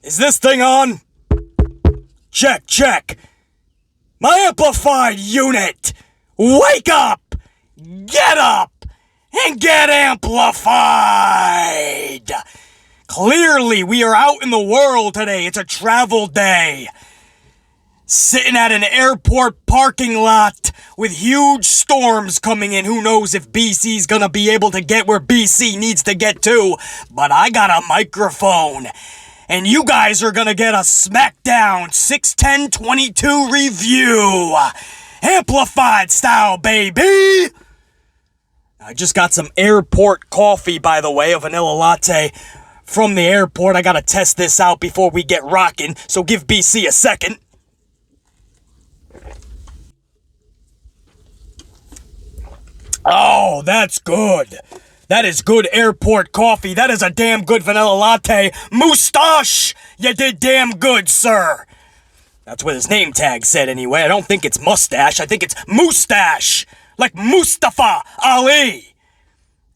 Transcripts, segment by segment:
Is this thing on? Check, check. My amplified unit! Wake up! Get up! And get amplified! Clearly, we are out in the world today. It's a travel day. Sitting at an airport parking lot with huge storms coming in. Who knows if BC's gonna be able to get where BC needs to get to. But I got a microphone. And you guys are gonna get a Smackdown 6/10/22 review. Amplified style, baby! I just got some airport coffee, by the way, a vanilla latte from the airport. I gotta test this out before we get rocking, so give BC a second. Oh, that's good. That is good airport coffee. That is a damn good vanilla latte. Moustache! You did damn good, sir. That's what his name tag said anyway. I don't think it's mustache. I think it's moustache. Like Mustafa Ali.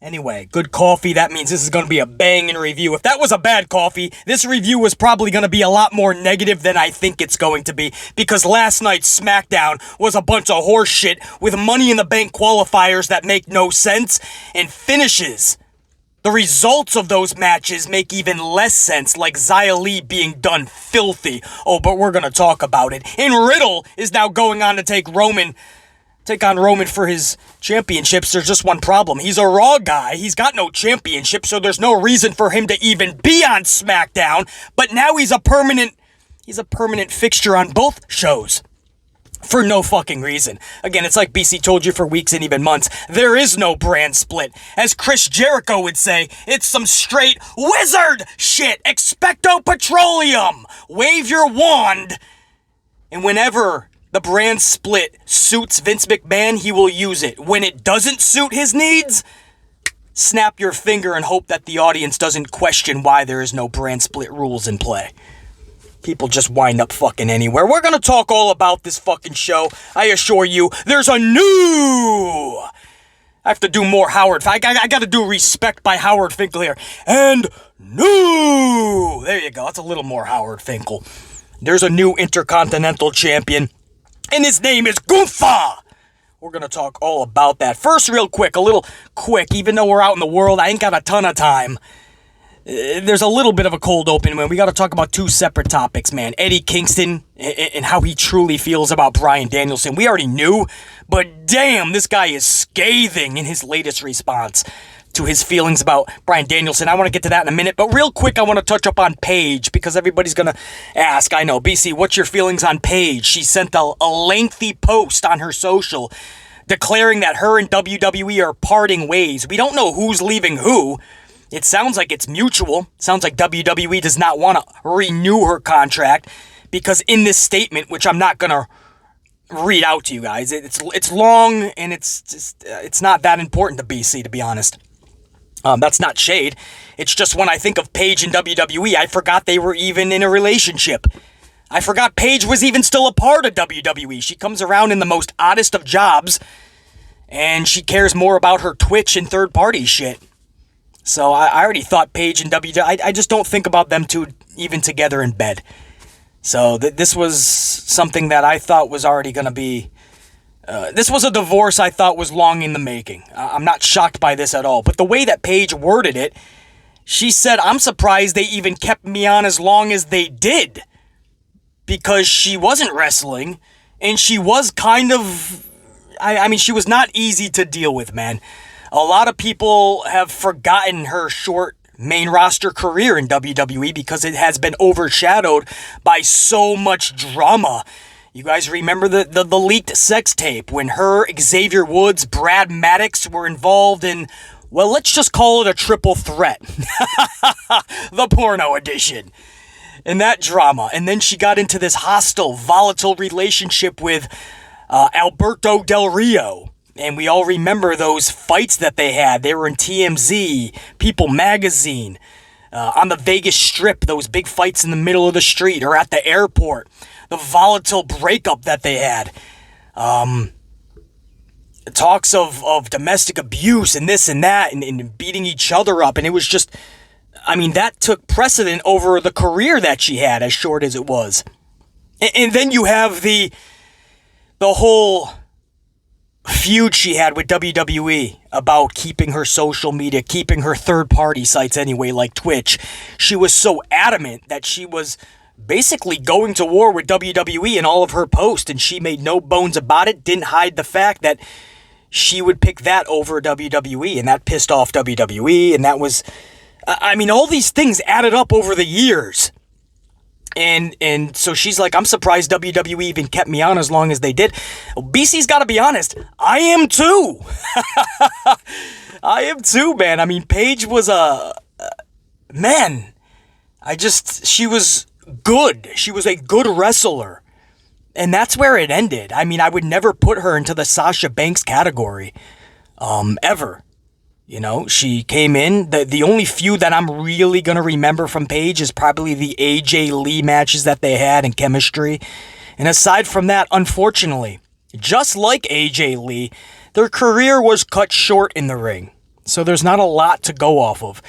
Anyway, good coffee. That means this is going to be a banging review. If that was a bad coffee, this review was probably going to be a lot more negative than I think it's going to be. Because last night's Smackdown was a bunch of horse shit with Money in the Bank qualifiers that make no sense and finishes. The results of those matches make even less sense, like Xia Li being done filthy. Oh, but we're going to talk about it. And Riddle is now going on to take on Roman for his championships. There's just one problem. He's a Raw guy. He's got no championship, so there's no reason for him to even be on SmackDown. But now he's a permanent fixture on both shows. For no fucking reason. Again, it's like BC told you for weeks and even months. There is no brand split. As Chris Jericho would say, it's some straight wizard shit. Expecto Petroleum. Wave your wand. And whenever the brand split suits Vince McMahon, he will use it. When it doesn't suit his needs, snap your finger and hope that the audience doesn't question why there is no brand split rules in play. People just wind up fucking anywhere. We're gonna talk all about this fucking show. I assure you, there's a new... I have to do more Howard. I gotta do Respect by Howard Finkel here. And new... There you go. That's a little more Howard Finkel. There's a new Intercontinental Champion. And his name is Gunther! We're gonna talk all about that. First, real quick, even though we're out in the world, I ain't got a ton of time. There's a little bit of a cold open, man. We gotta talk about two separate topics, man. Eddie Kingston and how he truly feels about Bryan Danielson. We already knew, but damn, this guy is scathing in his latest response to his feelings about Bryan Danielson. I want to get to that in a minute, but real quick, I want to touch up on Paige, because everybody's going to ask, I know, BC, what's your feelings on Paige? She sent a lengthy post on her social declaring that her and WWE are parting ways. We don't know who's leaving who. It sounds like it's mutual. It sounds like WWE does not want to renew her contract, because in this statement, which I'm not going to read out to you guys, it's long, and it's not that important to BC, to be honest. That's not shade. It's just when I think of Paige and WWE, I forgot they were even in a relationship. I forgot Paige was even still a part of WWE. She comes around in the most oddest of jobs, and she cares more about her Twitch and third-party shit. So I already thought Paige and WWE, I just don't think about them two even together in bed. So this was something that I thought was already going to be... this was a divorce I thought was long in the making. I'm not shocked by this at all. But the way that Paige worded it, she said, I'm surprised they even kept me on as long as they did. Because she wasn't wrestling, and she was kind of... I mean, she was not easy to deal with, man. A lot of people have forgotten her short main roster career in WWE because it has been overshadowed by so much drama. You guys remember the leaked sex tape when her, Xavier Woods, Brad Maddox were involved in, well, let's just call it a triple threat. The porno edition. And that drama. And then she got into this hostile, volatile relationship with Alberto Del Rio. And we all remember those fights that they had. They were in TMZ, People Magazine, on the Vegas Strip, those big fights in the middle of the street or at the airport. The volatile breakup that they had. Talks of domestic abuse and this and that and beating each other up. And it was just, I mean, that took precedent over the career that she had, as short as it was. And then you have the whole feud she had with WWE about keeping her social media, keeping her third-party sites anyway, like Twitch. She was so adamant that she was basically going to war with WWE in all of her posts, and she made no bones about it, didn't hide the fact that she would pick that over WWE, and that pissed off WWE, and that was... I mean, all these things added up over the years. And so she's like, I'm surprised WWE even kept me on as long as they did. BC's got to be honest. I am too. I am too, man. I mean, Paige was man, she was good. She was a good wrestler. And that's where it ended. I mean, I would never put her into the Sasha Banks category, ever. You know, she came in. The only feud that I'm really going to remember from Paige is probably the AJ Lee matches that they had in Chemistry. And aside from that, unfortunately, just like AJ Lee, their career was cut short in the ring. So there's not a lot to go off of.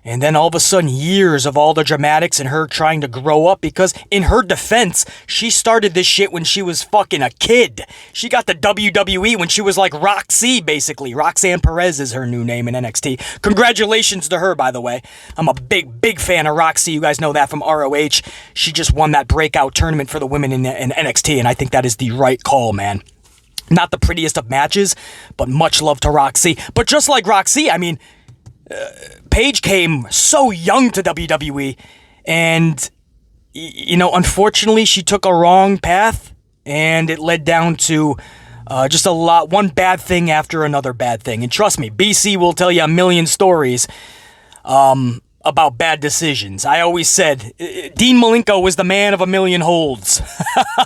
And then all of a sudden, years of all the dramatics and her trying to grow up, because in her defense, she started this shit when she was fucking a kid. She got the WWE when she was like Roxy, basically. Roxanne Perez is her new name in NXT. Congratulations to her, by the way. I'm a big fan of Roxy. You guys know that from ROH. She just won that breakout tournament for the women in NXT, and I think that is the right call, man. Not the prettiest of matches, but much love to Roxy. But just like Roxy, I mean... Paige came so young to WWE, and, you know, unfortunately, she took a wrong path, and it led down to just one bad thing after another bad thing. And trust me, BC will tell you a million stories about bad decisions. I always said, Dean Malenko was the man of a million holds,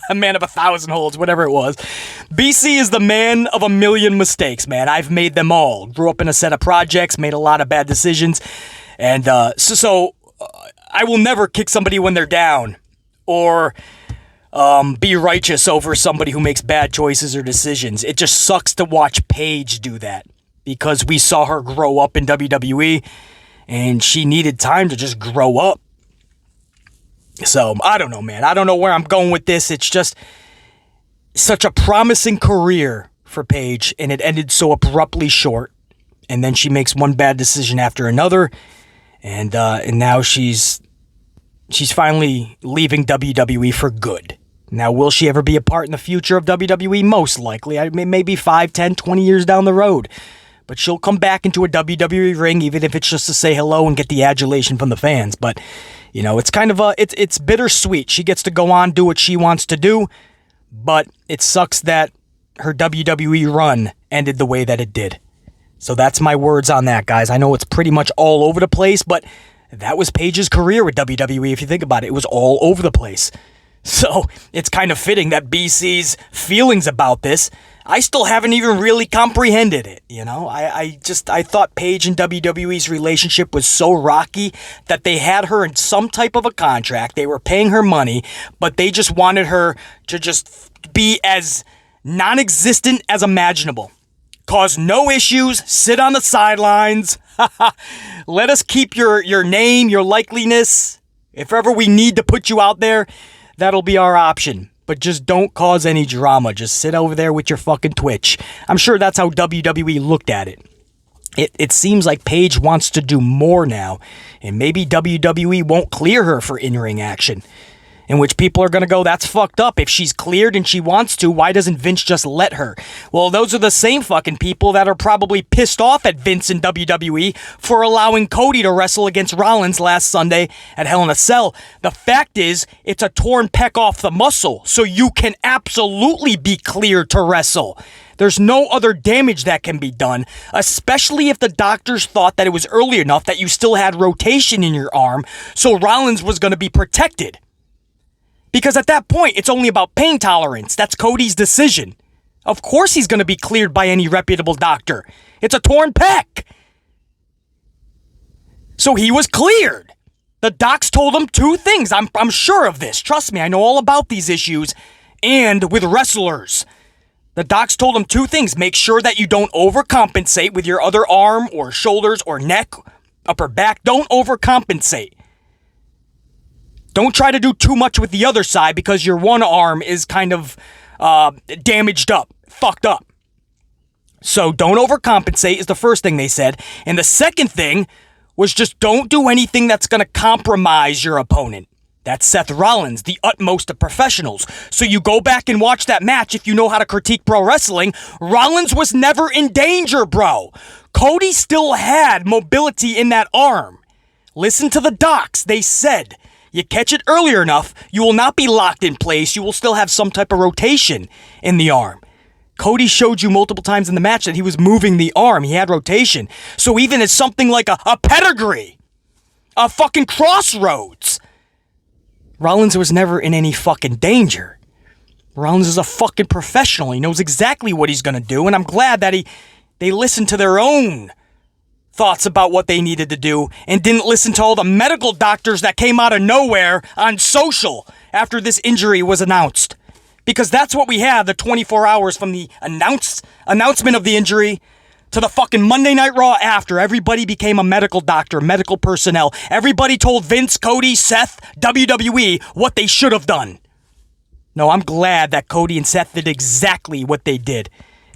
a man of 1,000 holds, whatever it was. BC is the man of a million mistakes, man. I've made them all. Grew up in a set of projects, made a lot of bad decisions, and so I will never kick somebody when they're down, or be righteous over somebody who makes bad choices or decisions. It just sucks to watch Paige do that, because we saw her grow up in WWE, and she needed time to just grow up. So, I don't know, man. I don't know where I'm going with this. It's just such a promising career for Paige, and it ended so abruptly short. And then she makes one bad decision after another, and now she's finally leaving WWE for good. Now, will she ever be a part in the future of WWE? Most likely. Maybe 5, 10, 20 years down the road. But she'll come back into a WWE ring, even if it's just to say hello and get the adulation from the fans. But, you know, it's kind of it's bittersweet. She gets to go on, do what she wants to do, but it sucks that her WWE run ended the way that it did. So that's my words on that, guys. I know it's pretty much all over the place, but that was Paige's career with WWE, if you think about it. It was all over the place. So it's kind of fitting that BC's feelings about this, I still haven't even really comprehended it, you know? I thought Paige and WWE's relationship was so rocky that they had her in some type of a contract. They were paying her money, but they just wanted her to just be as non-existent as imaginable. Cause no issues, sit on the sidelines, let us keep your name, your likeliness. If ever we need to put you out there, that'll be our option. But just don't cause any drama. Just sit over there with your fucking Twitch. I'm sure that's how WWE looked at it. It seems like Paige wants to do more now, and maybe WWE won't clear her for in-ring action. In which people are going to go, that's fucked up. If she's cleared and she wants to, why doesn't Vince just let her? Well, those are the same fucking people that are probably pissed off at Vince and WWE for allowing Cody to wrestle against Rollins last Sunday at Hell in a Cell. The fact is, it's a torn pec off the muscle, so you can absolutely be cleared to wrestle. There's no other damage that can be done, especially if the doctors thought that it was early enough that you still had rotation in your arm, so Rollins was going to be protected. Because at that point, it's only about pain tolerance. That's Cody's decision. Of course he's going to be cleared by any reputable doctor. It's a torn pec. So he was cleared. The docs told him 2 things. I'm sure of this. Trust me, I know all about these issues. And with wrestlers. The docs told him 2 things. Make sure that you don't overcompensate with your other arm or shoulders or neck upper back. Don't overcompensate. Don't try to do too much with the other side because your one arm is kind of damaged up, fucked up. So don't overcompensate is the first thing they said. And the second thing was just don't do anything that's going to compromise your opponent. That's Seth Rollins, the utmost of professionals. So you go back and watch that match if you know how to critique pro wrestling. Rollins was never in danger, bro. Cody still had mobility in that arm. Listen to the docs. They said, you catch it earlier enough, you will not be locked in place. You will still have some type of rotation in the arm. Cody showed you multiple times in the match that he was moving the arm. He had rotation. So even as something like a pedigree, a fucking crossroads, Rollins was never in any fucking danger. Rollins is a fucking professional. He knows exactly what he's going to do, and I'm glad that they listened to their own thoughts about what they needed to do and didn't listen to all the medical doctors that came out of nowhere on social after this injury was announced. Because that's what we had the 24 hours from the announcement of the injury to the fucking Monday Night Raw after. Everybody became a medical doctor, medical personnel. Everybody told Vince, Cody, Seth, WWE what they should have done. No, I'm glad that Cody and Seth did exactly what they did.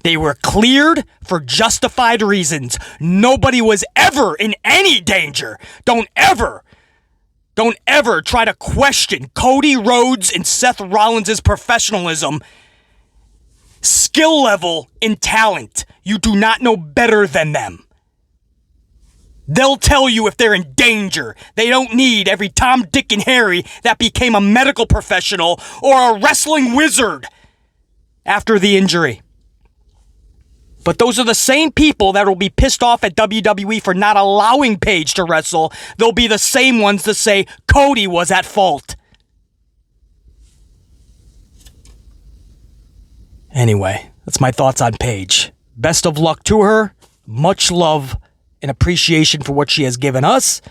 They were cleared for justified reasons. Nobody was ever in any danger. Don't ever try to question Cody Rhodes and Seth Rollins' professionalism, skill level, and talent. You do not know better than them. They'll tell you if they're in danger. They don't need every Tom, Dick, and Harry that became a medical professional or a wrestling wizard after the injury. But those are the same people that will be pissed off at WWE for not allowing Paige to wrestle. They'll be the same ones to say Cody was at fault. Anyway, that's my thoughts on Paige. Best of luck to her. Much love and appreciation for what she has given us.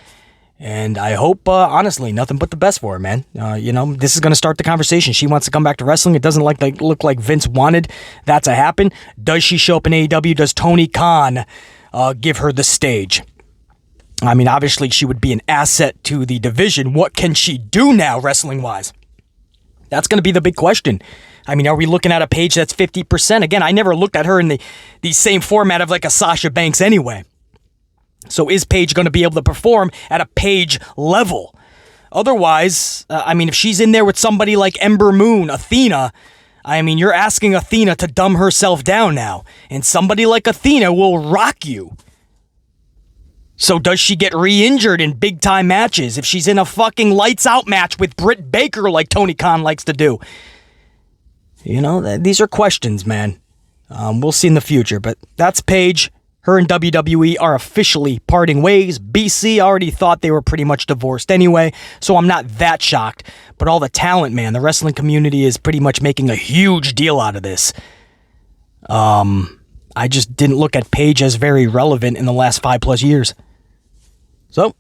And I hope, honestly, nothing but the best for her, man. This is going to start the conversation. She wants to come back to wrestling. It doesn't look like Vince wanted that to happen. Does she show up in AEW? Does Tony Khan give her the stage? I mean, obviously, she would be an asset to the division. What can she do now, wrestling-wise? That's going to be the big question. I mean, are we looking at a Paige that's 50%? Again, I never looked at her in the same format of like a Sasha Banks anyway. So is Paige going to be able to perform at a Paige level? Otherwise, if she's in there with somebody like Ember Moon, Athena, you're asking Athena to dumb herself down now. And somebody like Athena will rock you. So does she get re-injured in big-time matches if she's in a fucking lights-out match with Britt Baker like Tony Khan likes to do? These are questions, man. We'll see in the future, but that's Paige. Her and WWE are officially parting ways. BC already thought they were pretty much divorced anyway, so I'm not that shocked. But all the talent, man, the wrestling community is pretty much making a huge deal out of this. I just didn't look at Paige as very relevant in the last 5+ years. So,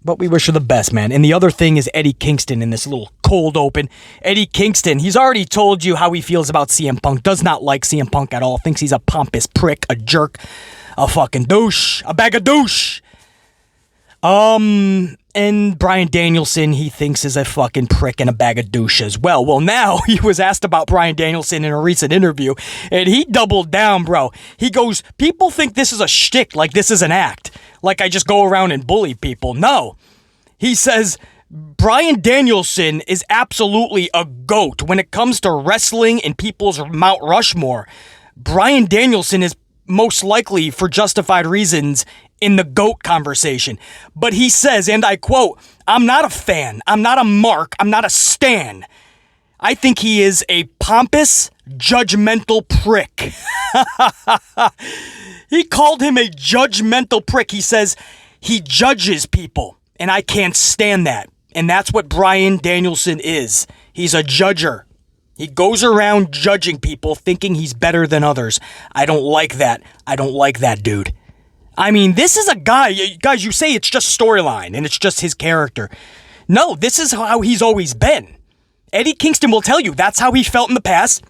but we wish her the best, man. And the other thing is Eddie Kingston in this little cold open. Eddie Kingston, he's already told you how he feels about CM Punk. Does not like CM Punk at all. Thinks he's a pompous prick, a jerk. A fucking douche. A bag of douche. And Bryan Danielson, he thinks is a fucking prick and a bag of douche as well. Well, now he was asked about Bryan Danielson in a recent interview, and he doubled down, bro. He goes, people think this is a shtick, like this is an act. Like I just go around and bully people. No. He says, Bryan Danielson is absolutely a GOAT when it comes to wrestling and people's Mount Rushmore. Bryan Danielson is most likely for justified reasons in the GOAT conversation. But he says, and I quote, I'm not a fan, I'm not a mark, I'm not a stan. I think he is a pompous, judgmental prick. He called him a judgmental prick. He says he judges people, and I can't stand that. And that's what Bryan Danielson is. He's a judger. He goes around judging people, thinking he's better than others. I don't like that. I don't like that, dude. This is a guy, guys, you say it's just storyline and it's just his character. No, this is how he's always been. Eddie Kingston will tell you that's how he felt in the past.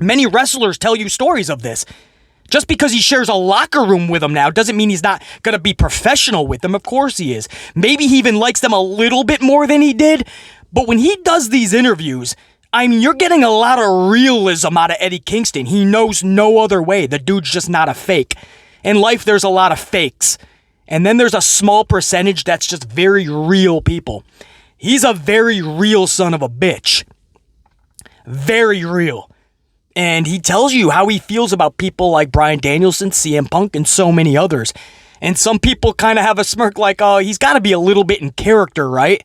Many wrestlers tell you stories of this. Just because he shares a locker room with them now doesn't mean he's not going to be professional with them. Of course he is. Maybe he even likes them a little bit more than he did. But when he does these interviews, I mean, you're getting a lot of realism out of Eddie Kingston. He knows no other way. The dude's just not a fake. In life, there's a lot of fakes. And then there's a small percentage that's just very real people. He's a very real son of a bitch. Very real. And he tells you how he feels about people like Bryan Danielson, CM Punk, and so many others. And some people kind of have a smirk like, oh, he's got to be a little bit in character, right?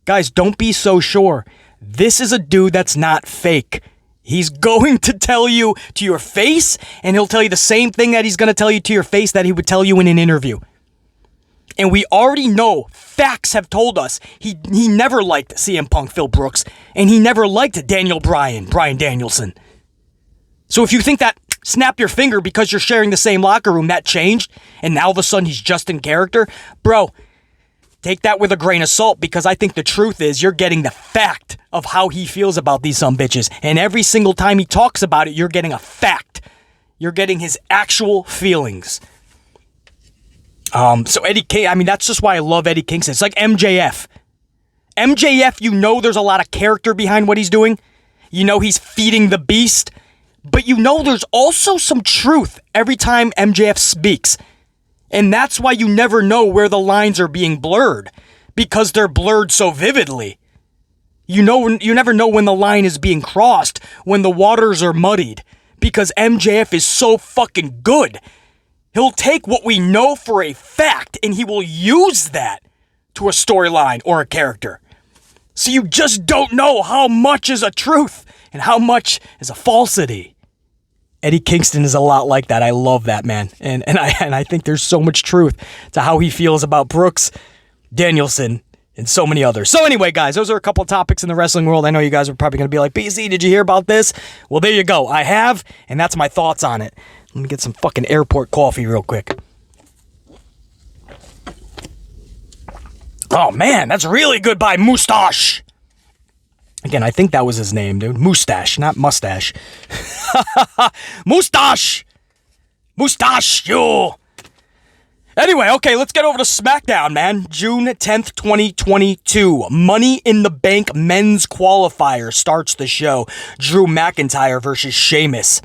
Guys, don't be so sure. This is a dude that's not fake. He's going to tell you to your face, and he'll tell you the same thing that he's going to tell you to your face that he would tell you in an interview. And we already know, facts have told us, he never liked CM Punk, Phil Brooks, and he never liked Bryan Danielson. So if you think that, snap your finger because you're sharing the same locker room, that changed, and now all of a sudden he's just in character, bro, take that with a grain of salt, because I think the truth is you're getting the fact of how he feels about these sumbitches. And every single time he talks about it, you're getting a fact. You're getting his actual feelings. So Eddie King, I mean, that's just why I love Eddie Kingston. It's like MJF. MJF, you know there's a lot of character behind what he's doing. You know he's feeding the beast. But you know there's also some truth every time MJF speaks. And that's why you never know where the lines are being blurred, because they're blurred so vividly. You never know when the line is being crossed, when the waters are muddied, because MJF is so fucking good. He'll take what we know for a fact and he will use that to a storyline or a character. So you just don't know how much is a truth and how much is a falsity. Eddie Kingston is a lot like that. I love that, man. And I think there's so much truth to how he feels about Brooks, Danielson, and so many others. So anyway, guys, those are a couple of topics in the wrestling world. I know you guys are probably going to be like, BC, did you hear about this? Well, there you go. I have, and that's my thoughts on it. Let me get some fucking airport coffee real quick. Oh, man, that's really good by Mustache. Again, I think that was his name, dude. Mustache, not mustache. Mustache! Mustache, you! Anyway, okay, let's get over to SmackDown, man. June 10th, 2022. Money in the Bank men's qualifier starts the show. Drew McIntyre versus Sheamus.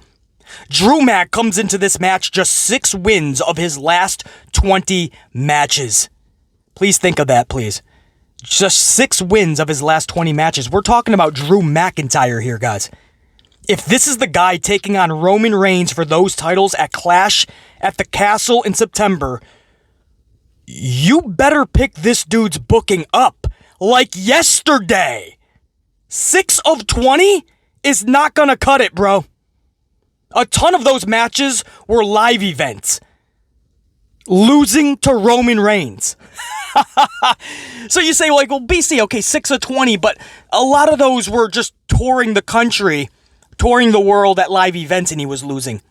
Drew Mac comes into this match just 6 wins of his last 20 matches. Please think of that, please. Just 6 wins of his last 20 matches. We're talking about Drew McIntyre here, guys. If this is the guy taking on Roman Reigns for those titles at Clash at the Castle in September, you better pick this dude's booking up like yesterday. 6 of 20 is not gonna cut it, bro. A ton of those matches were live events. Losing to Roman Reigns. So you say, like, well, BC, okay, 6 of 20, but a lot of those were just touring the country, touring the world at live events, and he was losing.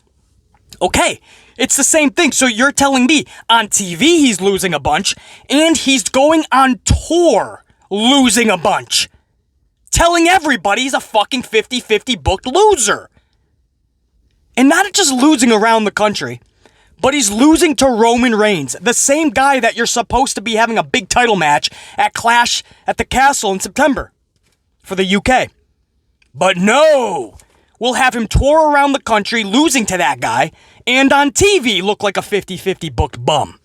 Okay, it's the same thing. So you're telling me on TV he's losing a bunch, and he's going on tour losing a bunch. Telling everybody he's a fucking 50-50 booked loser. And not just losing around the country, but he's losing to Roman Reigns, the same guy that you're supposed to be having a big title match at Clash at the Castle in September for the UK. But no, we'll have him tour around the country losing to that guy, and on TV look like a 50-50 booked bum.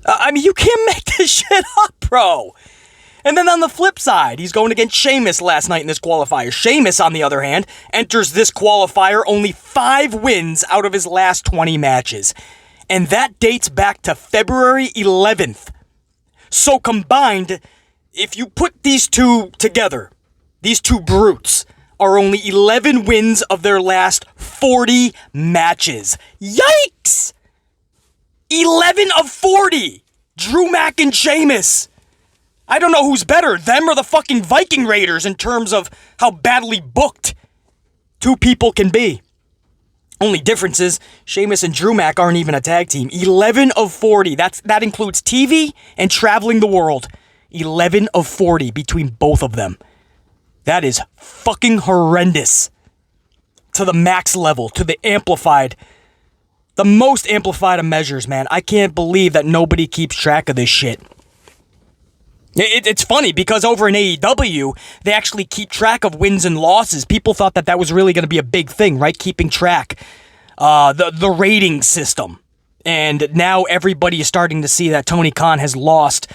I mean, you can't make this shit up, bro. And then on the flip side, he's going against Sheamus last night in this qualifier. Sheamus, on the other hand, enters this qualifier only 5 wins out of his last 20 matches. And that dates back to February 11th. So combined, if you put these two together, these two brutes are only 11 wins of their last 40 matches. Yikes! 11 of 40! Drew Mac and Sheamus. I don't know who's better, them or the fucking Viking Raiders, in terms of how badly booked 2 people can be. Only difference is, Sheamus and Drew Mac aren't even a tag team. 11 of 40. That includes TV and traveling the world. 11 of 40 between both of them. That is fucking horrendous. to the max level, to the most amplified of measures, man. I can't believe that nobody keeps track of this shit. It's funny because over in AEW, they actually keep track of wins and losses. People thought that was really going to be a big thing, right? Keeping track, the rating system. And now everybody is starting to see that Tony Khan has lost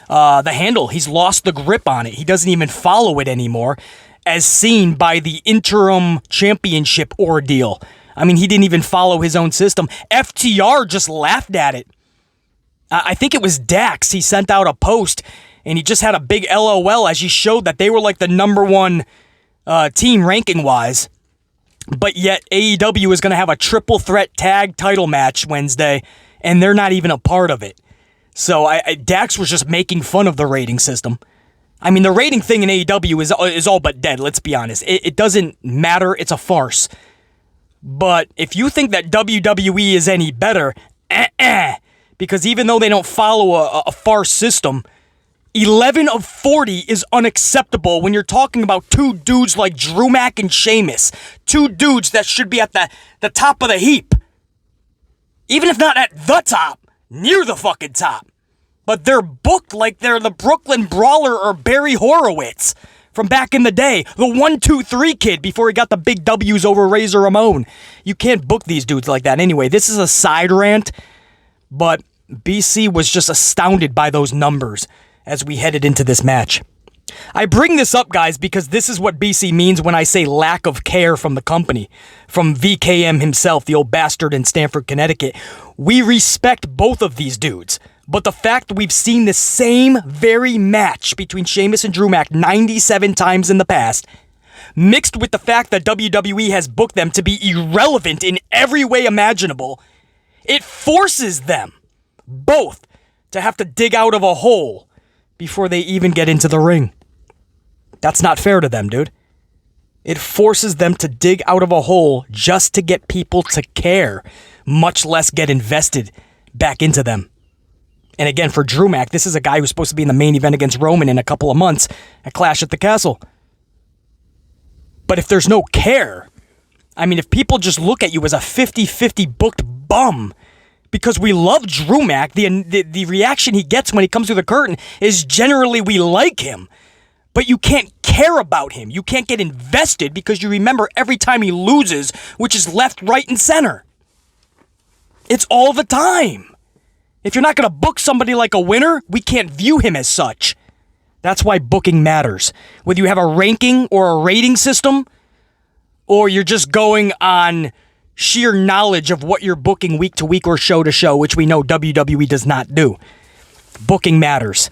the handle. He's lost the grip on it. He doesn't even follow it anymore, as seen by the interim championship ordeal. I mean, he didn't even follow his own system. FTR just laughed at it. I think it was Dax. He sent out a post, and he just had a big LOL as he showed that they were like the number one team ranking-wise. But yet AEW is going to have a triple threat tag title match Wednesday, and they're not even a part of it. So Dax was just making fun of the rating system. I mean, the rating thing in AEW is all but dead, let's be honest. It doesn't matter. It's a farce. But if you think that WWE is any better, because even though they don't follow a farce system, 11 of 40 is unacceptable when you're talking about two dudes like Drew Mac and Sheamus. Two dudes that should be at the top of the heap. Even if not at the top, near the fucking top. But they're booked like they're the Brooklyn Brawler or Barry Horowitz from back in the day. The 1-2-3 kid before he got the big W's over Razor Ramon. You can't book these dudes like that. Anyway, this is a side rant, but BC was just astounded by those numbers as we headed into this match. I bring this up, guys, because this is what BC means when I say lack of care from the company. From VKM himself, the old bastard in Stamford, Connecticut. We respect both of these dudes. But the fact that we've seen the same very match between Sheamus and Drew Mac 97 times in the past, mixed with the fact that WWE has booked them to be irrelevant in every way imaginable, it forces them both to have to dig out of a hole before they even get into the ring. That's not fair to them, dude. It forces them to dig out of a hole just to get people to care, much less get invested back into them. And again, for Drew Mac, this is a guy who's supposed to be in the main event against Roman in a couple of months at Clash at the Castle. But if there's no care, I mean, if people just look at you as a 50-50 booked bum, because we love Drew Mac, the reaction he gets when he comes through the curtain is generally we like him. But you can't care about him. You can't get invested because you remember every time he loses, which is left, right, and center. It's all the time. If you're not going to book somebody like a winner, we can't view him as such. That's why booking matters. Whether you have a ranking or a rating system, or you're just going on sheer knowledge of what you're booking week to week or show to show, which we know WWE does not do. Booking matters.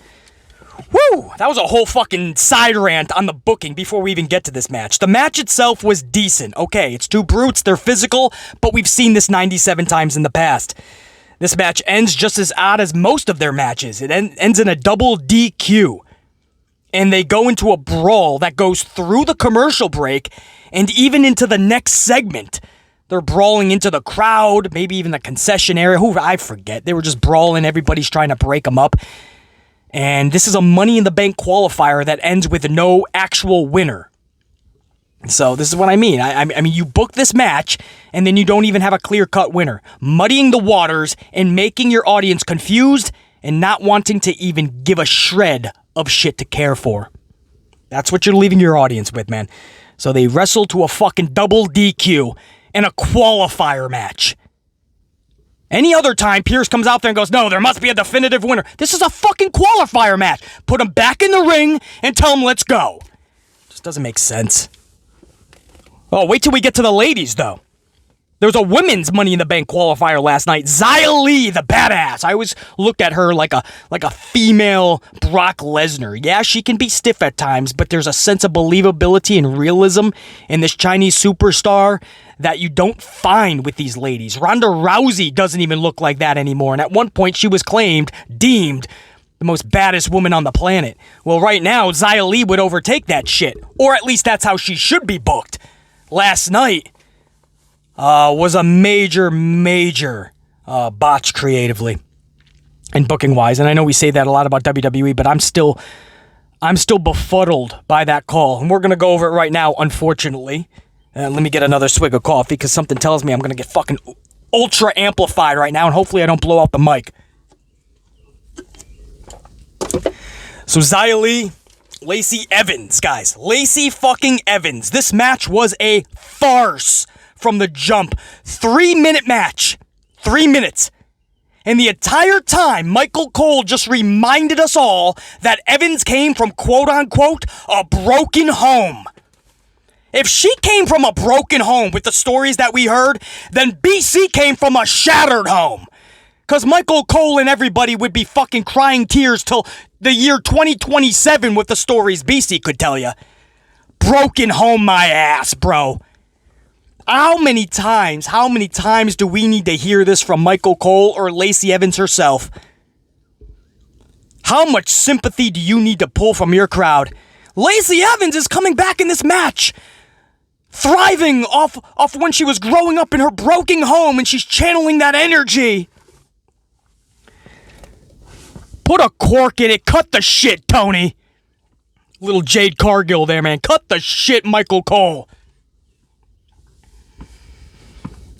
Woo! That was a whole fucking side rant on the booking before we even get to this match. The match itself was decent. Okay, it's two brutes, they're physical, but we've seen this 97 times in the past. This match ends just as odd as most of their matches. It ends in a double DQ. And they go into a brawl that goes through the commercial break and even into the next segment. They're brawling into the crowd, maybe even the concession area. I forget. They were just brawling. Everybody's trying to break them up. And this is a Money in the Bank qualifier that ends with no actual winner. So this is what I mean. I mean, you book this match, and then you don't even have a clear-cut winner. Muddying the waters and making your audience confused and not wanting to even give a shred of shit to care for. That's what you're leaving your audience with, man. So they wrestle to a fucking double DQ in a qualifier match. Any other time, Pierce comes out there and goes, no, there must be a definitive winner. This is a fucking qualifier match. Put him back in the ring and tell him, let's go. Just doesn't make sense. Oh, wait till we get to the ladies, though. There was a women's Money in the Bank qualifier last night. Xia Li, the badass. I always looked at her like a female Brock Lesnar. Yeah, she can be stiff at times, but there's a sense of believability and realism in this Chinese superstar that you don't find with these ladies. Ronda Rousey doesn't even look like that anymore, and at one point she was deemed the most baddest woman on the planet. Well, right now, Xia Li would overtake that shit, or at least that's how she should be booked. Last night was a major botch creatively and booking-wise. And I know we say that a lot about WWE, but I'm still I'm still befuddled by that call, and we're going to go over it right now, unfortunately. Let me get another swig of coffee because something tells me I'm going to get fucking ultra amplified right now, and hopefully I don't blow out the mic. So Xia Li, Lacey Evans, guys. Lacey fucking Evans. This match was a farce from the jump. 3-minute match. 3 minutes. And the entire time, Michael Cole just reminded us all that Evans came from quote-unquote a broken home. If she came from a broken home with the stories that we heard, then BC came from a shattered home. Because Michael Cole and everybody would be fucking crying tears till the year 2027 with the stories BC could tell you. Broken home my ass, bro. How many times do we need to hear this from Michael Cole or Lacey Evans herself? How much sympathy do you need to pull from your crowd? Lacey Evans is coming back in this match. Thriving off when she was growing up in her broken home, and she's channeling that energy. Put a cork in it. Cut the shit, Tony. Little Jade Cargill there, man. Cut the shit, Michael Cole.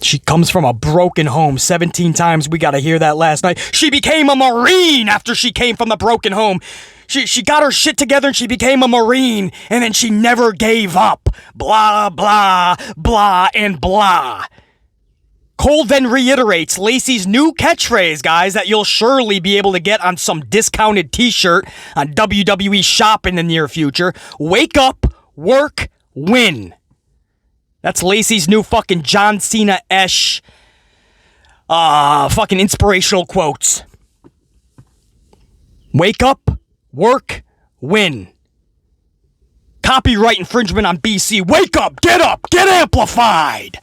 She comes from a broken home. 17 times we got to hear that last night. She became a Marine after she came from the broken home. She got her shit together and she became a Marine. And then she never gave up. Blah, blah, blah, and blah. Cole then reiterates Lacey's new catchphrase, guys, that you'll surely be able to get on some discounted t-shirt on WWE Shop in the near future. Wake up, work, win. That's Lacey's new fucking John Cena-esh fucking inspirational quotes. Wake up, work, win. Copyright infringement on BC. Wake up, get amplified.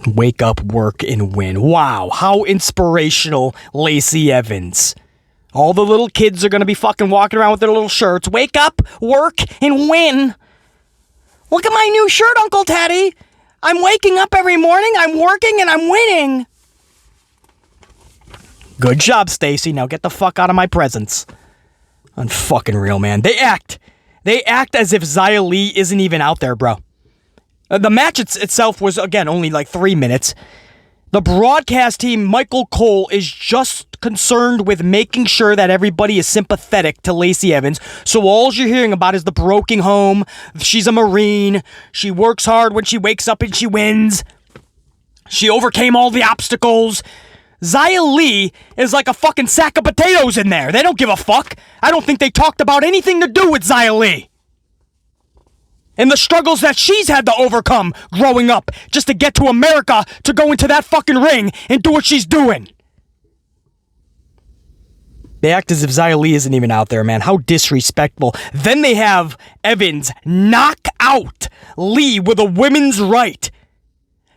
Wake up, work, and win. Wow, how inspirational, Lacey Evans. All the little kids are going to be fucking walking around with their little shirts. Wake up, work, and win. Look at my new shirt, Uncle Teddy. I'm waking up every morning, I'm working, and I'm winning. Good job, Stacy. Now get the fuck out of my presence. Unfucking real, man. They act as if Xia Li isn't even out there, bro. The match itself was, again, only like 3 minutes. The broadcast team, Michael Cole, is just concerned with making sure that everybody is sympathetic to Lacey Evans. So all you're hearing about is the broken home. She's a Marine. She works hard when she wakes up and she wins. She overcame all the obstacles. Xia Li is like a fucking sack of potatoes in there. They don't give a fuck. I don't think they talked about anything to do with Xia Li. And the struggles that she's had to overcome growing up just to get to America to go into that fucking ring and do what she's doing. They act as if Xia Li isn't even out there, man. How disrespectful. Then they have Evans knock out Lee with a women's right.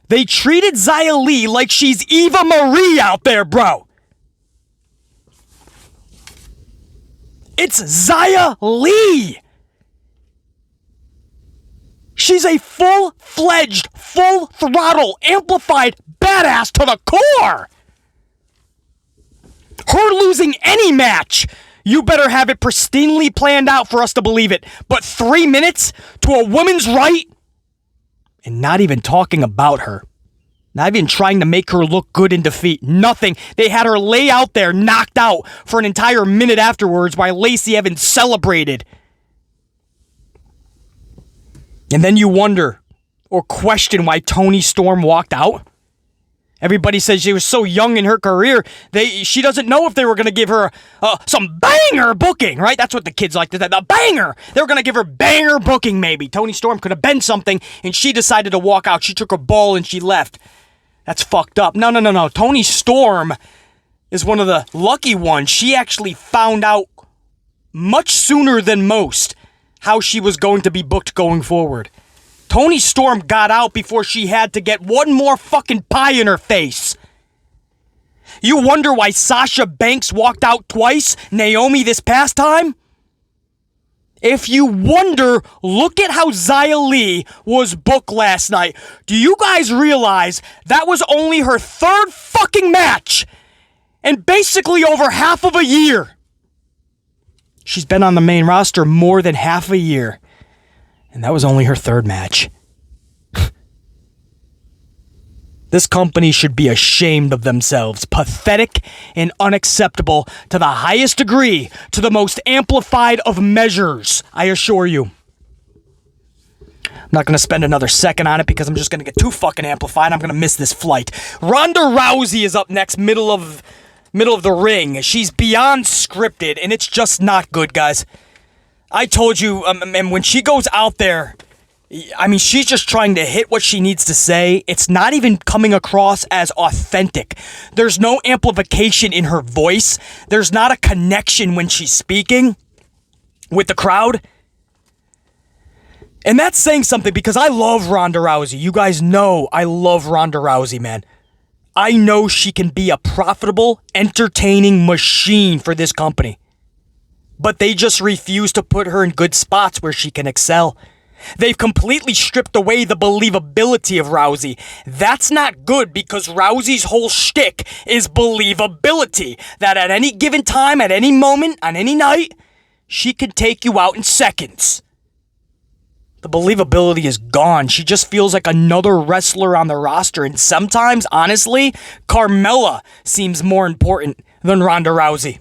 They treated Xia Li like she's Eva Marie out there, bro. It's Xia Li. She's a full-fledged, full-throttle, amplified badass to the core. Her losing any match, you better have it pristinely planned out for us to believe it. But 3 minutes to a woman's right? And not even talking about her. Not even trying to make her look good in defeat. Nothing. They had her lay out there, knocked out, for an entire minute afterwards while Lacey Evans celebrated. And then you wonder or question why Toni Storm walked out. Everybody says she was so young in her career, she doesn't know if they were going to give her some banger booking, right? That's what the kids like to say, the banger. They were going to give her banger booking, maybe. Toni Storm could have been something, and she decided to walk out. She took her ball and she left. That's fucked up. No. Toni Storm is one of the lucky ones. She actually found out much sooner than most how she was going to be booked going forward. Toni Storm got out before she had to get one more fucking pie in her face. You wonder why Sasha Banks walked out twice, Naomi this past time? If you wonder, look at how Xia Li was booked last night. Do you guys realize that was only her third fucking match and basically over half of a year? She's been on the main roster more than half a year. And that was only her third match. This company should be ashamed of themselves. Pathetic and unacceptable to the highest degree, to the most amplified of measures, I assure you. I'm not going to spend another second on it because I'm just going to get too fucking amplified. I'm going to miss this flight. Ronda Rousey is up next, middle of the ring. She's beyond scripted, and it's just not good, guys. I told you, and when she goes out there, I mean, she's just trying to hit what she needs to say. It's not even coming across as authentic. There's no amplification in her voice. There's not a connection when she's speaking with the crowd. And that's saying something because I love Ronda Rousey. You guys know I love Ronda Rousey, man. I know she can be a profitable, entertaining machine for this company. But they just refuse to put her in good spots where she can excel. They've completely stripped away the believability of Rousey. That's not good because Rousey's whole shtick is believability. That at any given time, at any moment, on any night, she could take you out in seconds. The believability is gone. She just feels like another wrestler on the roster. And sometimes, honestly, Carmella seems more important than Ronda Rousey.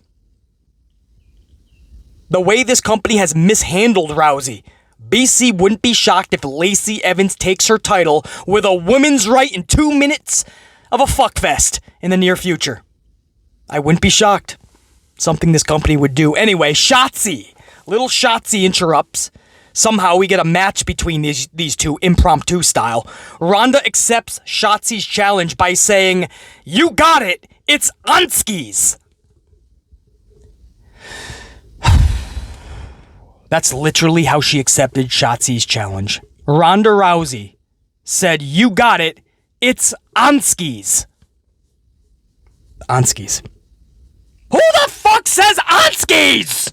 The way this company has mishandled Rousey, BC wouldn't be shocked if Lacey Evans takes her title with a women's right in 2 minutes of a fuckfest in the near future. I wouldn't be shocked. Something this company would do. Anyway, Shotzi. Little Shotzi interrupts. Somehow we get a match between these two, impromptu style. Ronda accepts Shotzi's challenge by saying, "You got it, it's Anskis." That's literally how she accepted Shotzi's challenge. Ronda Rousey said, "You got it, it's Anskis." Anskis. Who the fuck says Anskis?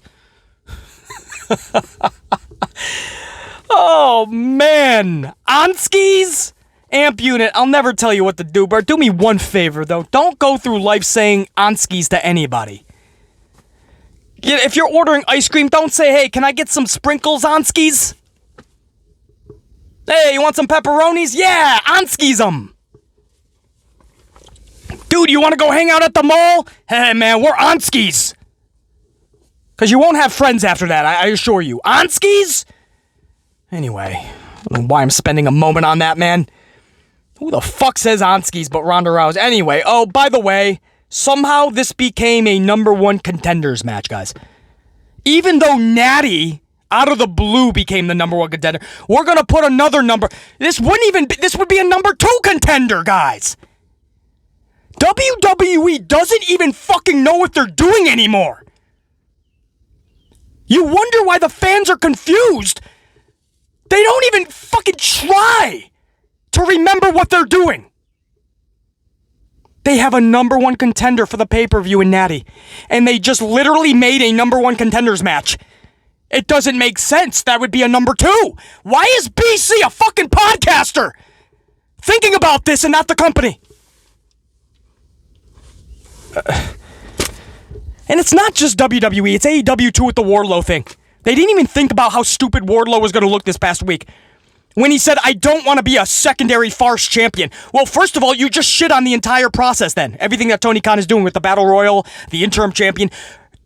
Oh, man. Anskis? Amp unit, I'll never tell you what to do, but do me one favor, though. Don't go through life saying Anskis to anybody. If you're ordering ice cream, don't say, "Hey, can I get some sprinkles, Anskis?" "Hey, you want some pepperonis?" "Yeah, Anskis them." "Dude, you want to go hang out at the mall?" "Hey, man, we're Anskis." Because you won't have friends after that, I assure you. Anskis? Anyway, I don't know why I'm spending a moment on that, man. Who the fuck says Anskis but Ronda Rousey? Anyway, oh, by the way, somehow this became a #1 contenders match, guys. Even though Natty, out of the blue, became the #1 contender, we're going to put another number. This would be a #2 contender, guys. WWE doesn't even fucking know what they're doing anymore. You wonder why the fans are confused. They don't even fucking try to remember what they're doing. They have a #1 contender for the pay-per-view in Natty, and they just literally made a #1 contenders match. It doesn't make sense. That would be a #2. Why is BC a fucking podcaster thinking about this and not the company? And it's not just WWE, it's AEW too with the Wardlow thing. They didn't even think about how stupid Wardlow was going to look this past week. When he said, "I don't want to be a secondary farce champion." Well, first of all, you just shit on the entire process then. Everything that Tony Khan is doing with the Battle Royal, the interim champion.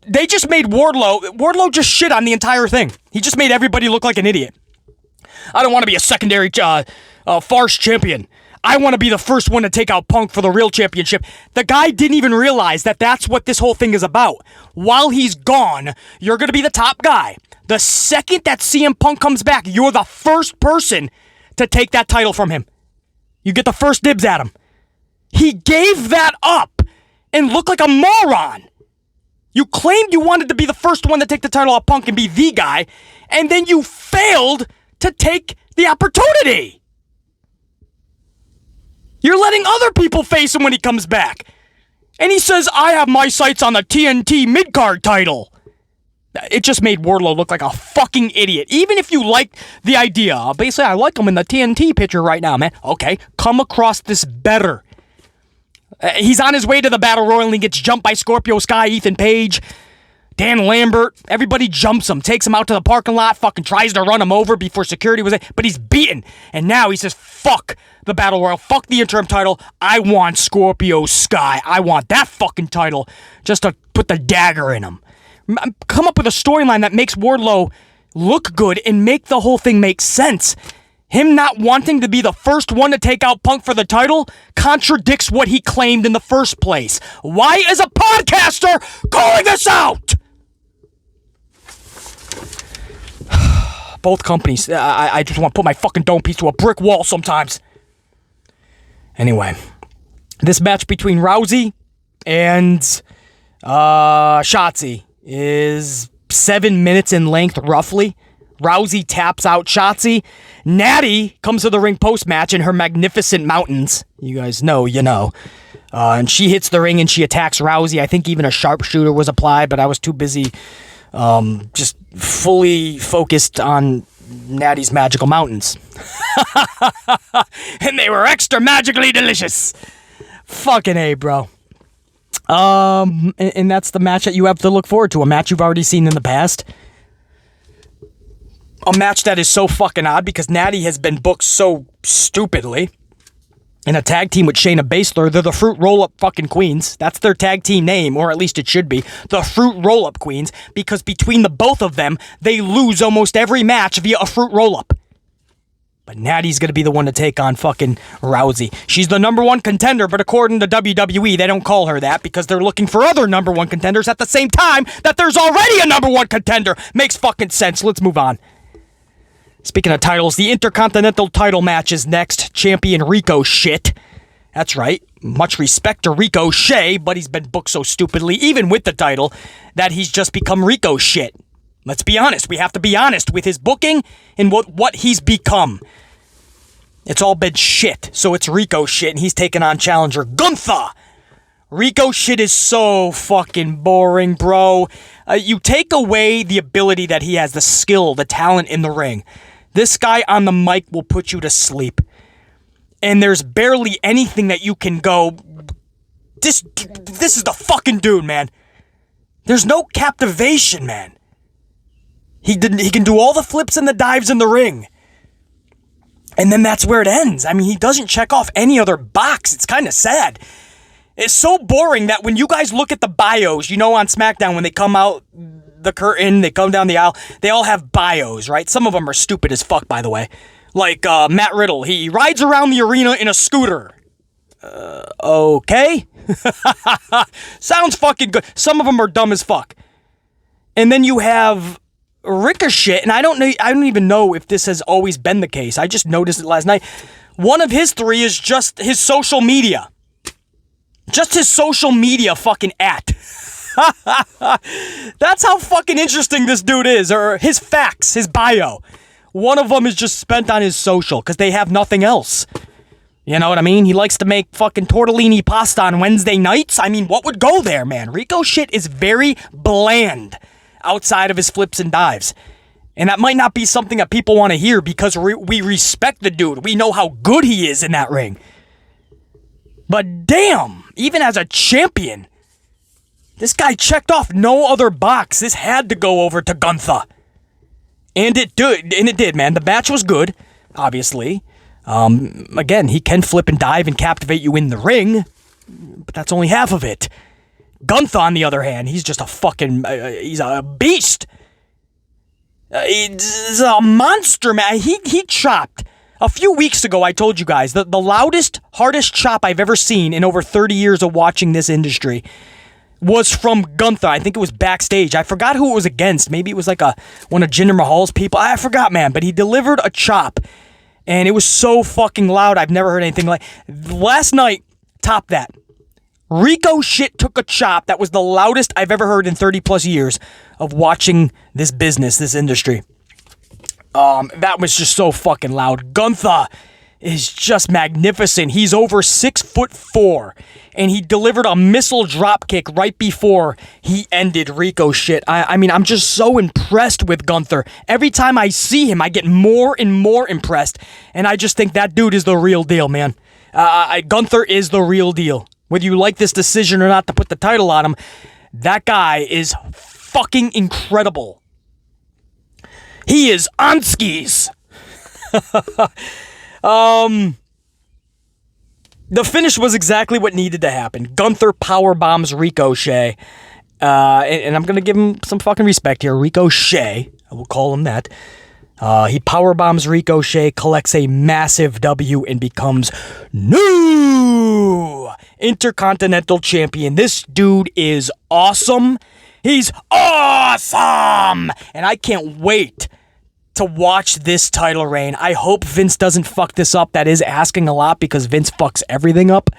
They just made Wardlow just shit on the entire thing. He just made everybody look like an idiot. "I don't want to be a secondary farce champion. I want to be the first one to take out Punk for the real championship." The guy didn't even realize that that's what this whole thing is about. While he's gone, you're going to be the top guy. The second that CM Punk comes back, you're the first person to take that title from him. You get the first dibs at him. He gave that up and looked like a moron. You claimed you wanted to be the first one to take the title off Punk and be the guy, and then you failed to take the opportunity. You're letting other people face him when he comes back. And he says, "I have my sights on the TNT mid-card title." It just made Wardlow look like a fucking idiot. Even if you like the idea, basically, I like him in the TNT picture right now, man. Okay, come across this better. He's on his way to the Battle Royal and he gets jumped by Scorpio Sky, Ethan Page. Dan Lambert, everybody jumps him, takes him out to the parking lot, fucking tries to run him over before security was there, but he's beaten. And now he says, fuck the Battle Royal, fuck the interim title. I want Scorpio Sky. I want that fucking title just to put the dagger in him. Come up with a storyline that makes Wardlow look good and make the whole thing make sense. Him not wanting to be the first one to take out Punk for the title contradicts what he claimed in the first place. Why is a podcaster calling this out? Both companies, I just want to put my fucking dome piece to a brick wall sometimes. Anyway, this match between Rousey and Shotzi is 7 minutes in length, roughly. Rousey taps out Shotzi. Natty comes to the ring post-match in her magnificent mountains. You guys know, you know. And she hits the ring and she attacks Rousey. I think even a sharpshooter was applied, but I was too busy just fully focused on Natty's magical mountains. And they were extra magically delicious. Fucking A, bro. And that's the match that you have to look forward to. A match you've already seen in the past. A match that is so fucking odd because Natty has been booked so stupidly. In a tag team with Shayna Baszler, they're the Fruit Roll-Up fucking Queens. That's their tag team name, or at least it should be. The Fruit Roll-Up Queens, because between the both of them, they lose almost every match via a Fruit Roll-Up. But Natty's gonna be the one to take on fucking Rousey. She's the number one contender, but according to WWE, they don't call her that because they're looking for other number one contenders at the same time that there's already a number one contender. Makes fucking sense. Let's move on. Speaking of titles, the Intercontinental title match is next. Champion Ricochet. That's right. Much respect to Ricochet, but he's been booked so stupidly, even with the title, that he's just become Ricochet. Let's be honest. We have to be honest with his booking and what he's become. It's all been shit. So it's Ricochet, and he's taking on challenger Gunther. Ricochet is so fucking boring, bro. You take away the ability that he has, the skill, the talent in the ring. This guy on the mic will put you to sleep. And there's barely anything that you can go, this is the fucking dude, man. There's no captivation, man. He can do all the flips and the dives in the ring. And then that's where it ends. I mean, he doesn't check off any other box. It's kind of sad. It's so boring that when you guys look at the bios, you know, on SmackDown, when they come out the curtain, they come down the aisle, they all have bios, right? Some of them are stupid as fuck, by the way. Like Matt Riddle, he rides around the arena in a scooter. Okay. Sounds fucking good. Some of them are dumb as fuck. And then you have Ricochet, and I don't even know if this has always been the case. I just noticed it last night. One of his three is just his social media. Just his social media fucking at. That's how fucking interesting this dude is, or his facts, his bio. One of them is just spent on his social, because they have nothing else. You know what I mean? He likes to make fucking tortellini pasta on Wednesday nights. I mean, what would go there, man? Ricochet is very bland outside of his flips and dives. And that might not be something that people want to hear because we respect the dude. We know how good he is in that ring. But damn, even as a champion, this guy checked off no other box. This had to go over to Gunther. And it did, man. The match was good, obviously. Again, he can flip and dive and captivate you in the ring, but that's only half of it. Gunther, on the other hand, he's just a fucking, he's a beast. He's a monster, man. He chopped. A few weeks ago, I told you guys, the loudest, hardest chop I've ever seen in over 30 years of watching this industry was from Gunther. I think it was backstage. I forgot who it was against. Maybe it was like one of Jinder Mahal's people. I forgot, man. But he delivered a chop, and it was so fucking loud. I've never heard anything like. Last night, top that. Ricochet took a chop that was the loudest I've ever heard in 30 plus years of watching this business, this industry. That was just so fucking loud. Gunther is just magnificent. He's over 6'4", and he delivered a missile drop kick right before he ended Ricochet. I mean, I'm just so impressed with Gunther. Every time I see him, I get more and more impressed, and I just think that dude is the real deal, man. Gunther is the real deal. Whether you like this decision or not to put the title on him, that guy is fucking incredible. He is on skis. The finish was exactly what needed to happen. Gunther power bombs Ricochet. And I'm going to give him some fucking respect here. Ricochet. I will call him that. He power bombs Ricochet, collects a massive W, and becomes new Intercontinental Champion. This dude is awesome. He's awesome! And I can't wait to watch this title reign. I hope Vince doesn't fuck this up. That is asking a lot because Vince fucks everything up.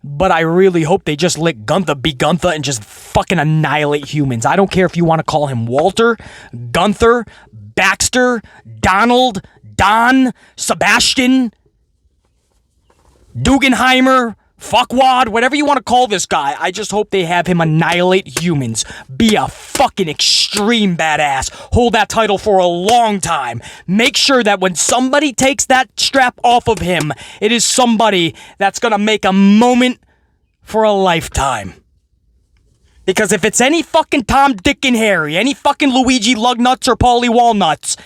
But I really hope they just let Gunther be Gunther and just fucking annihilate humans. I don't care if you want to call him Walter, Gunther, Baxter, Donald, Don, Sebastian, Dugenheimer, Fuckwad, whatever you want to call this guy. I just hope they have him annihilate humans. Be a fucking extreme badass. Hold that title for a long time. Make sure that when somebody takes that strap off of him, it is somebody that's gonna make a moment for a lifetime. Because if it's any fucking Tom, Dick, and Harry, any fucking Luigi Lugnuts or Paulie Walnuts,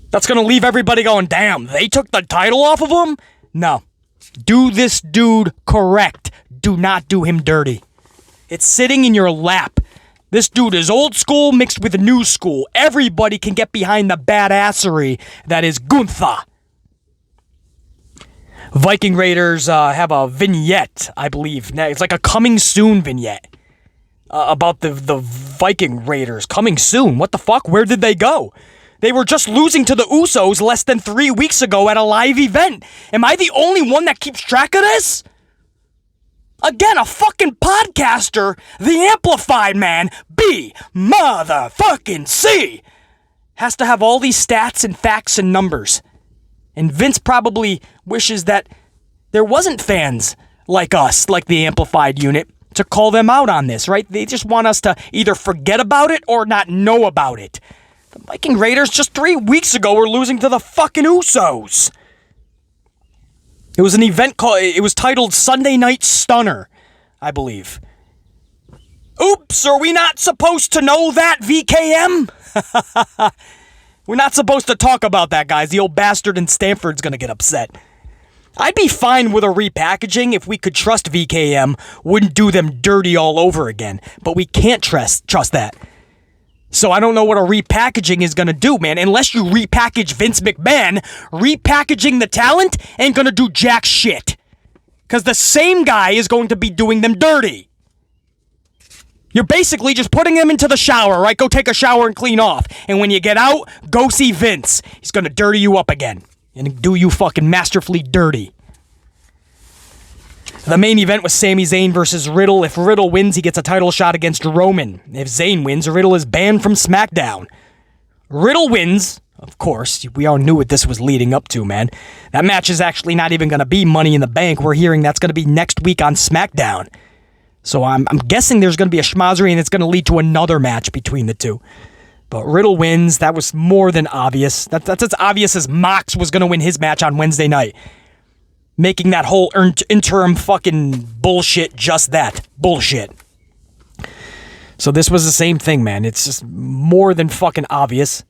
that's gonna leave everybody going, damn, they took the title off of him? No. Do this dude correct. Do not do him dirty. It's sitting in your lap. This dude is old school mixed with new school. Everybody can get behind the badassery that is Gunther. Viking Raiders have a vignette, I believe. It's like a coming soon vignette about the Viking Raiders. Coming soon? What the fuck? Where did they go? They were just losing to the Usos less than 3 weeks ago at a live event. Am I the only one that keeps track of this? Again, a fucking podcaster, the Amplified Man, B, motherfucking C, has to have all these stats and facts and numbers. And Vince probably wishes that there wasn't fans like us, like the Amplified unit, to call them out on this, right? They just want us to either forget about it or not know about it. The Viking Raiders just 3 weeks ago were losing to the fucking Usos. It was an event it was titled Sunday Night Stunner, I believe. Oops, are we not supposed to know that, VKM? We're not supposed to talk about that, guys. The old bastard in Stanford's gonna get upset. I'd be fine with a repackaging if we could trust VKM wouldn't do them dirty all over again. But we can't trust that. So I don't know what a repackaging is gonna do, man. Unless you repackage Vince McMahon, repackaging the talent ain't gonna do jack shit. Because the same guy is going to be doing them dirty. You're basically just putting them into the shower, right? Go take a shower and clean off. And when you get out, go see Vince. He's gonna dirty you up again. And do you fucking masterfully dirty. The main event was Sami Zayn versus Riddle. If Riddle wins, he gets a title shot against Roman. If Zayn wins, Riddle is banned from SmackDown. Riddle wins. Of course, we all knew what this was leading up to, man. That match is actually not even going to be Money in the Bank. We're hearing that's going to be next week on SmackDown. So I'm guessing there's going to be a schmozzery and it's going to lead to another match between the two. But Riddle wins. That was more than obvious. That's as obvious as Mox was going to win his match on Wednesday night. Making that whole interim fucking bullshit just that. Bullshit. So this was the same thing, man. It's just more than fucking obvious.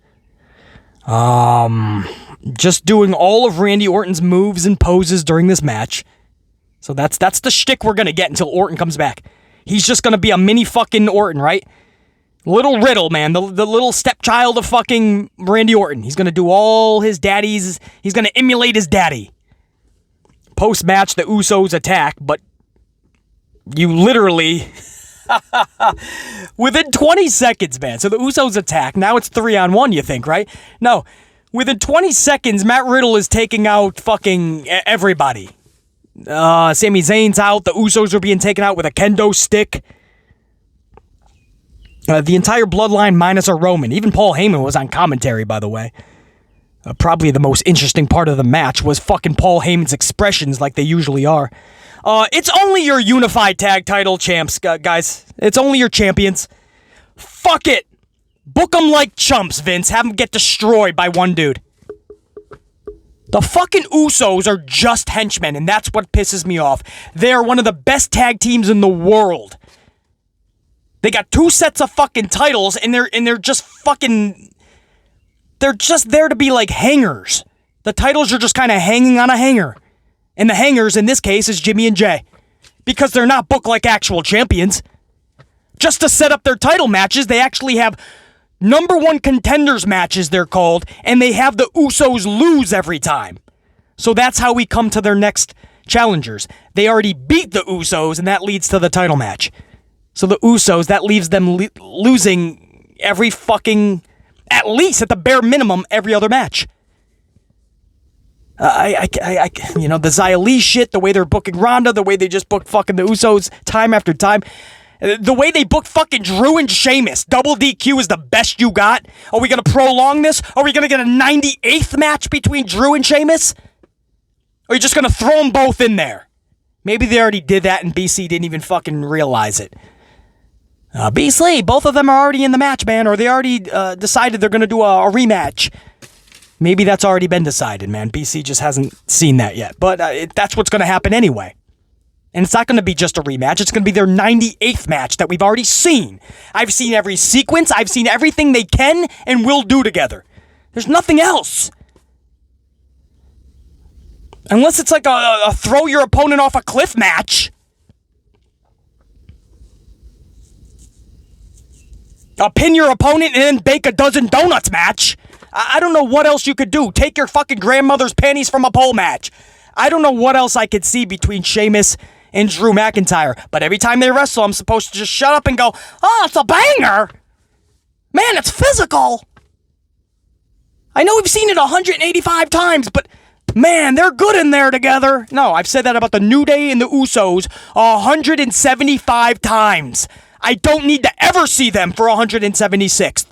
Just doing all of Randy Orton's moves and poses during this match. So that's the shtick we're gonna get until Orton comes back. He's just gonna be a mini fucking Orton, right? Little Riddle, man. The little stepchild of fucking Randy Orton. He's gonna do all his daddy's... He's gonna emulate his daddy. Post-match, the Usos attack, but you literally... within 20 seconds, man. So the Usos attack. Now it's 3-on-1, you think, right? No. Within 20 seconds, Matt Riddle is taking out fucking everybody. Sami Zayn's out. The Usos are being taken out with a kendo stick. The entire bloodline minus a Roman. Even Paul Heyman was on commentary, by the way. Probably the most interesting part of the match was fucking Paul Heyman's expressions like they usually are. It's only your unified tag title champs, guys. It's only your champions. Fuck it. Book them like chumps, Vince. Have them get destroyed by one dude. The fucking Usos are just henchmen, and that's what pisses me off. They are one of the best tag teams in the world. They got 2 sets of fucking titles, and they're just fucking... They're just there to be like hangers. The titles are just kind of hanging on a hanger. And the hangers, in this case, is Jimmy and Jay. Because they're not booked like actual champions. Just to set up their title matches, they actually have number 1 contenders matches, they're called, and they have the Usos lose every time. So that's how we come to their next challengers. They already beat the Usos, and that leads to the title match. So the Usos, that leaves them losing every fucking, at least at the bare minimum, every other match. You know, the Xia Li shit, the way they're booking Ronda, the way they just booked fucking the Usos time after time. The way they booked fucking Drew and Sheamus. Double DQ is the best you got. Are we going to prolong this? Are we going to get a 98th match between Drew and Sheamus? Or are you just going to throw them both in there? Maybe they already did that and BC didn't even fucking realize it. BC, both of them are already in the match, man. Or they already decided they're going to do a rematch. Maybe that's already been decided, man. BC just hasn't seen that yet. But that's what's going to happen anyway. And it's not going to be just a rematch. It's going to be their 98th match that we've already seen. I've seen every sequence. I've seen everything they can and will do together. There's nothing else. Unless it's like a throw your opponent off a cliff match. A pin your opponent and then bake a dozen donuts match. I don't know what else you could do. Take your fucking grandmother's panties from a pole match. I don't know what else I could see between Sheamus and Drew McIntyre. But every time they wrestle, I'm supposed to just shut up and go, oh, it's a banger. Man, it's physical. I know we've seen it 185 times, but man, they're good in there together. No, I've said that about the New Day and the Usos 175 times. I don't need to ever see them for 176th.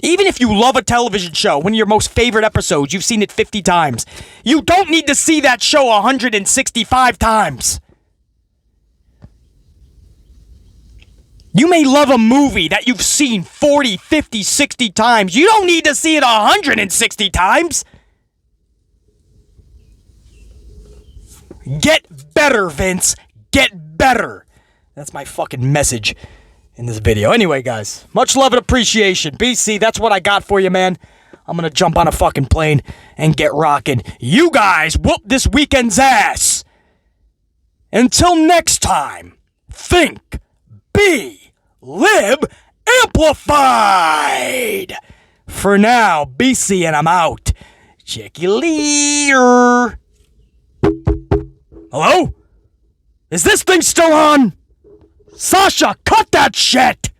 Even if you love a television show, one of your most favorite episodes, you've seen it 50 times. You don't need to see that show 165 times. You may love a movie that you've seen 40, 50, 60 times. You don't need to see it 160 times. Get better, Vince. Get better. That's my fucking message in this video. Anyway, guys, much love and appreciation. BC, that's what I got for you, man. I'm gonna jump on a fucking plane and get rocking. You guys whoop this weekend's ass. Until next time, think, be, live, amplified. For now, BC and I'm out. Check you later. Hello? Is this thing still on? Sasha, cut that shit!